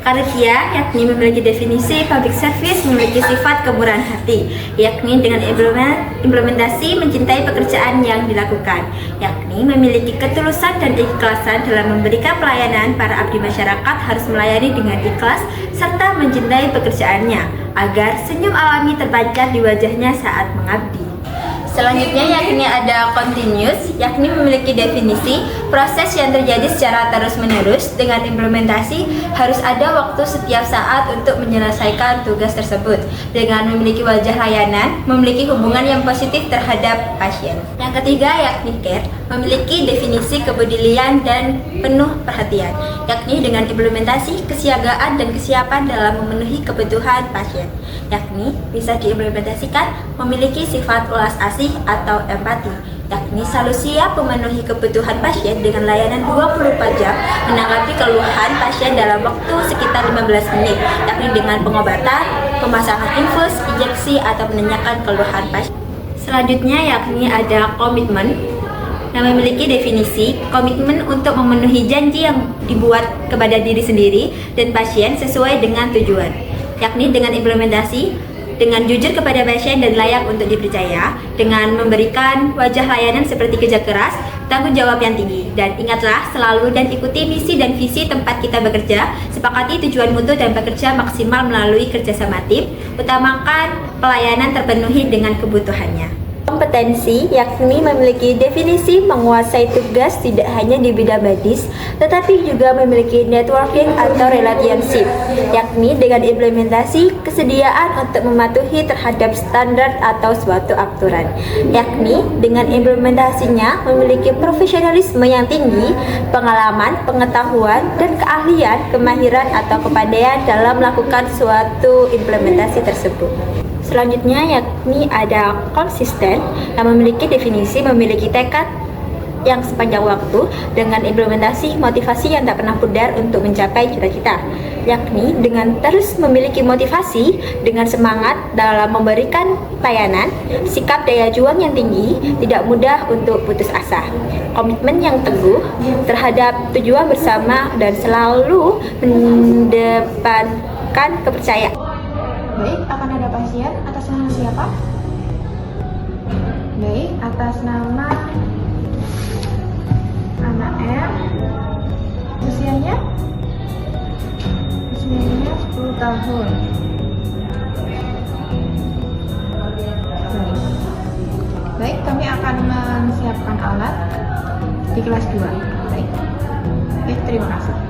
Panitia yakni memiliki definisi public service memiliki sifat kemurahan hati, yakni dengan implementasi mencintai pekerjaan yang dilakukan, yakni memiliki ketulusan dan keikhlasan dalam memberikan pelayanan. Para abdi masyarakat harus melayani dengan ikhlas serta mencintai pekerjaannya agar senyum alami terpancar di wajahnya saat mengabdi. Selanjutnya yakni ada continuous, yakni memiliki definisi proses yang terjadi secara terus-menerus. Dengan implementasi harus ada waktu setiap saat untuk menyelesaikan tugas tersebut. Dengan memiliki wajah layanan, memiliki hubungan yang positif terhadap pasien. Yang ketiga yakni care, memiliki definisi kepedulian dan penuh perhatian, yakni dengan implementasi kesiagaan dan kesiapan dalam memenuhi kebutuhan pasien, yakni bisa diimplementasikan memiliki sifat ulas asih atau empati, yakni selalu siap memenuhi kebutuhan pasien dengan layanan 24 jam, menanggapi keluhan pasien dalam waktu sekitar 15 menit, yakni dengan pengobatan, pemasangan infus, injeksi, atau menanyakan keluhan pasien. Selanjutnya yakni ada komitmen, yang memiliki definisi komitmen untuk memenuhi janji yang dibuat kepada diri sendiri dan pasien sesuai dengan tujuan, yakni dengan implementasi dengan jujur kepada pasien dan layak untuk dipercaya, dengan memberikan wajah layanan seperti kerja keras, tanggung jawab yang tinggi. Dan ingatlah selalu dan ikuti misi dan visi tempat kita bekerja, sepakati tujuan mutu dan bekerja maksimal melalui kerjasama tim, utamakan pelayanan terpenuhi dengan kebutuhannya. Kompetensi yakni memiliki definisi menguasai tugas tidak hanya di bidang medis, tetapi juga memiliki networking atau relationship, yakni dengan implementasi kesediaan untuk mematuhi terhadap standar atau suatu aturan, yakni dengan implementasinya memiliki profesionalisme yang tinggi, pengalaman, pengetahuan, dan keahlian, kemahiran atau kepandaian dalam melakukan suatu implementasi tersebut. Selanjutnya yakni ada konsisten, yang memiliki definisi memiliki tekad yang sepanjang waktu dengan implementasi motivasi yang tak pernah pudar untuk mencapai cita-cita, yakni dengan terus memiliki motivasi dengan semangat dalam memberikan layanan, sikap daya juang yang tinggi, tidak mudah untuk putus asa, komitmen yang teguh terhadap tujuan bersama dan selalu mendepankan kepercayaan. Baik, akan ada pasien atas nama siapa? Baik, atas nama anak R. Usianya 10 tahun. Baik, kami akan menyiapkan alat di kelas 2. Baik, terima kasih.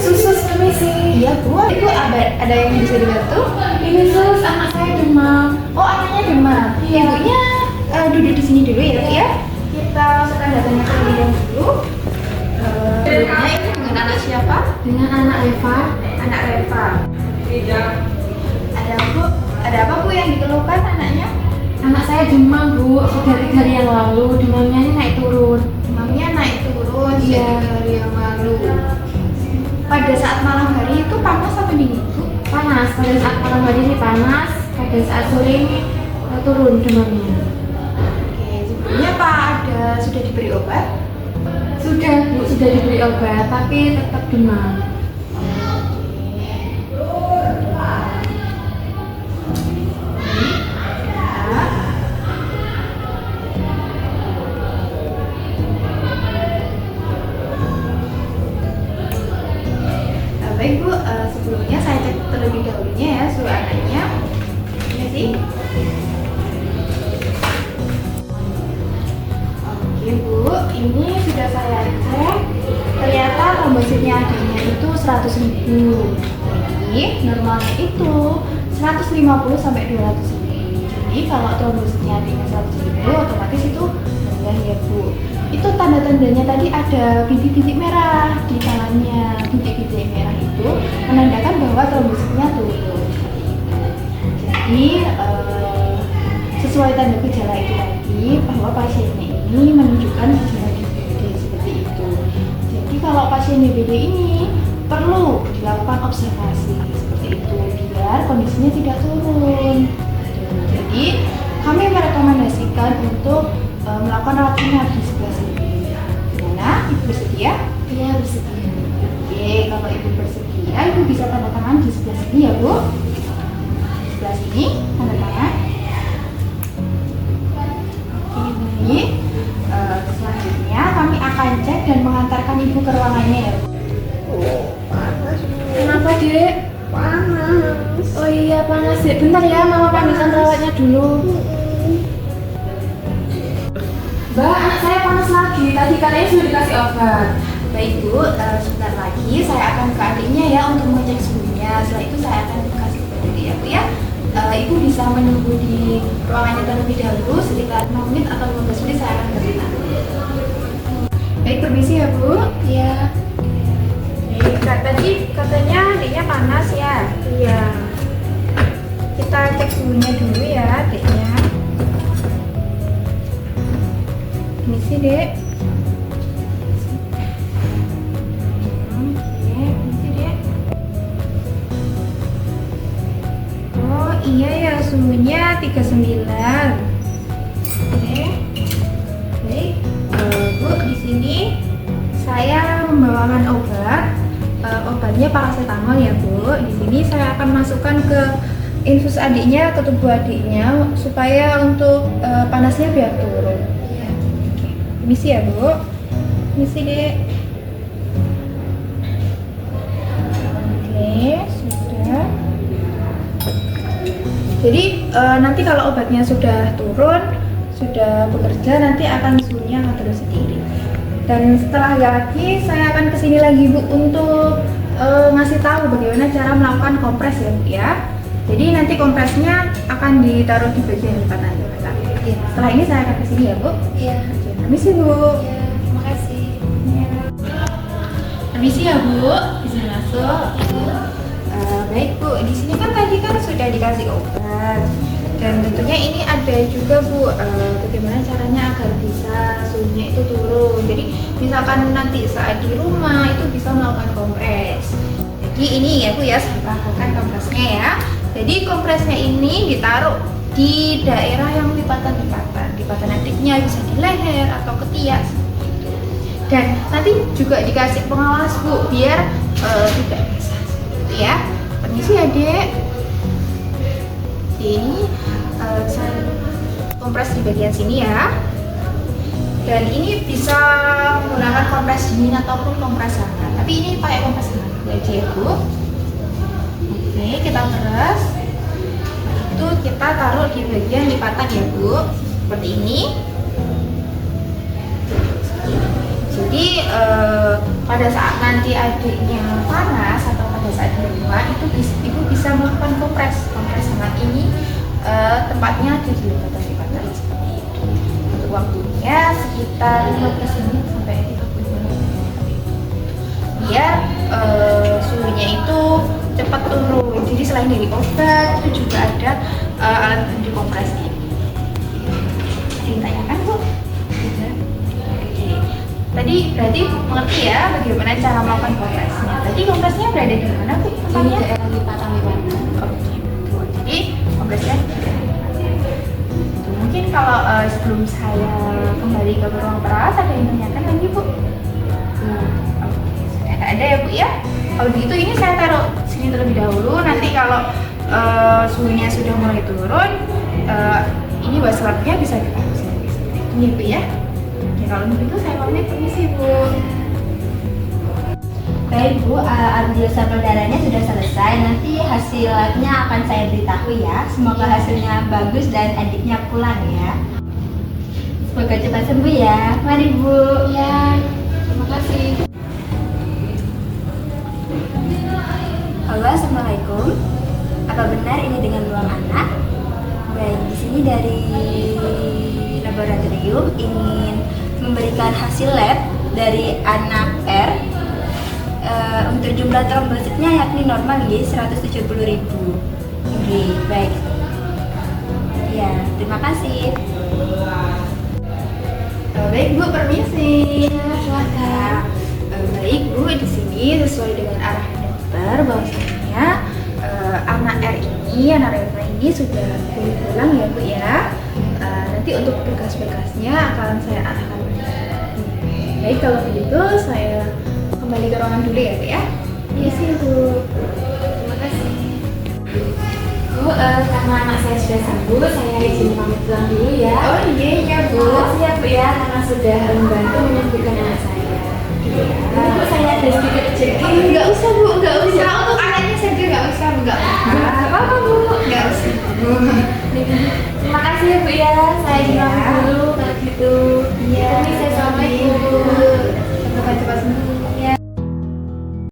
Sus, permisi. Iya Bu, Ibu ada yang bisa dibantu? Ini sus, anak saya demam. Oh, anaknya demam. Iya. Ibunya duduk di sini dulu ya, Bu ya. Kita masukkan datanya terlebih dahulu. Ibunya ini dengan anak siapa? Dengan anak Reva. Anak Reva. Ada Bu, ada apa Bu yang dikeluhkan anaknya? Anak saya demam Bu, sudah 3 hari yang lalu. Demamnya ini naik turun. Demamnya naik turun Iya. 3 hari yang lalu. Pada saat malam hari itu panas atau dingin Bu? Panas, pada saat malam hari ini panas, pada saat sore ini turun demamnya. Oke, sebelumnya Pak sudah diberi obat? Sudah Bu, sudah diberi obat, tapi tetap demam. Baik Bu, sebelumnya saya cek terlebih dahulunya ya suhu anaknya. Ini sih. Oke Bu, ini sudah saya cek. Ternyata trombositnya adanya itu 100.000. Jadi normalnya itu 150 sampai 200.000. Jadi kalau trombositnya adanya 100.000 otomatis itu rendah ya Bu. Itu tanda-tandanya tadi ada bintik-bintik merah di tangannya. Bintik-bintik merah itu menandakan bahwa trombositnya turun. Jadi sesuai tanda gejala itu tadi bahwa pasiennya ini menunjukkan gejala DBD seperti itu. Jadi kalau pasien DBD ini perlu dilakukan observasi seperti itu biar kondisinya tidak turun. Jadi kami merekomendasikan untuk melakukan rawat inap di sebelah sini Bersedia? Iya, bersedia. Oke, kalau Ibu bersedia, Ibu bisa tanda tangan di sebelah sini ya, Bu. Sebelah sini, tanda tangan. Oke, baik. Selanjutnya kami akan cek dan mengantarkan Ibu ke ruangannya ya, Bu. Kenapa, Dek? Panas. Oh iya, panas, Dek. Bentar ya, Mama panggilkan perawatnya dulu. Mbak, anak saya panas lagi. Tadi katanya sudah dikasih obat. Baik, Bu. Sebentar lagi saya akan ke adiknya ya untuk mengecek suhunya. Setelah itu saya akan kasih ke adik ya, Bu ya. Ibu bisa menunggu di ruangannya terlebih dahulu sekitar 6 menit atau 15 menit saya akan datang. Baik, permisi ya, Bu. Iya. Tadi katanya adiknya panas ya? Iya. Kita cek suhunya dulu ya adiknya. Permisi, Dek. Oke, permisi, Dek. Oh iya ya, suhunya 39. Oke. Baik. Bu, di sini saya membawakan obat. Obatnya paracetamol ya, Bu. Di sini saya akan masukkan ke infus adiknya, ke tubuh adiknya supaya untuk panasnya biar turun. Iya. Oke. Permisi ya, Bu. Permisi, Dek. Oke, sudah. Jadi nanti kalau obatnya sudah turun, sudah bekerja, nanti akan suhunya akan turun sendiri. Dan setelah lagi saya akan kesini lagi, Bu, untuk ngasih tahu bagaimana cara melakukan kompres ya, Bu ya. Jadi nanti kompresnya akan ditaruh di bagian lipatan mata. Setelah ini saya akan kesini ya, Bu. Iya. Permisi, Bu. Iya, terima kasih. Permisi ya, Bu. Bisa masuk. Baik, Bu. Di sini kan tadi kan sudah dikasih obat. Dan tentunya ini ada juga, Bu, bagaimana caranya agar bisa suhunya itu turun. Jadi misalkan nanti saat di rumah itu bisa melakukan kompres. Jadi ini ya, Bu ya, saya lakukan kompresnya ya. Jadi kompresnya ini ditaruh di daerah yang lipatan adiknya, bisa di leher atau ketiak seperti itu. Dan nanti juga dikasih pengawas, Bu, biar tidak basah seperti itu ya. Permisi ya, Dek. Ini saya kompres di bagian sini ya. Dan ini bisa menggunakan kompres dingin ataupun kompres hangat. Tapi ini pakai kompres hangat aja ya, Bu. Oke, kita peras. Itu kita taruh di bagian lipatan ya, Bu. Seperti ini. Jadi pada saat nanti adiknya panas atau pada saat di rumah itu Ibu bisa melakukan kompres hangat ini. Tempatnya ada di lipatan seperti itu. Untuk waktunya sekitar 15 menit sampai 30 menit. Biar suhunya itu cepat turun. Jadi selain dari obat itu juga ada alat bantu kompresnya. Ada yang tanyakan, Bu? Tidak. Oke. Tadi berarti mengerti ya bagaimana cara melakukan kompresnya. Tadi kompresnya berada di mana, Bu? Di Tempatnya? daerah lipatan. Oke. Jadi kompresnya mungkin kalau sebelum saya kembali ke ruang perawat ada yang menanyakan lagi, Bu? Oke, sudah nggak ada ya, Bu ya? Kalau begitu ini saya taruh sini terlebih dahulu. Nanti kalau suhunya sudah mulai turun, ini waslapnya bisa ditaruh sini seperti itu ya, Bu ya. Oke, kalau begitu saya pamit, permisi, Bu. Baik, Bu, ambil sampel darahnya sudah selesai. Nanti hasil labnya akan saya beritahu ya. Semoga hasilnya bagus dan adiknya pulang ya. Semoga cepat sembuh ya. Mari, Bu. Iya. Terima kasih. Halo, assalamualaikum. Apa benar ini dengan ruang anak? Baik, di sini dari laboratorium ingin memberikan hasil lab dari anak R. Untuk jumlah trombositnya yakni normal ya 170.000. Oke, baik. Ya, terima kasih. Baik, Bu, permisi. Silakan. Baik, Bu, di sini sesuai dengan arahan dokter bahwasanya anak Reva ini sudah boleh pulang ya, Bu ya. Nanti untuk berkas-berkasnya akan saya arahkan. Baik, kalau begitu saya kembali ke ruangan dulu ya, Dek ya. Iya sih Bu. Terima kasih. Bu, karena anak saya sudah sembuh, saya izin pamit pulang dulu ya. Oh iya Bu. Makasih ya Bu ya, karena sudah membantu menyembuhkan anak saya. Bu, saya ada sedikit rezeki. Enggak usah Bu, enggak usah. Untuk anaknya saja enggak usah, enggak Apa-apa Bu? Enggak usah. Terima kasih ya Bu ya, saya izin pamit dulu kalau gitu. Iya.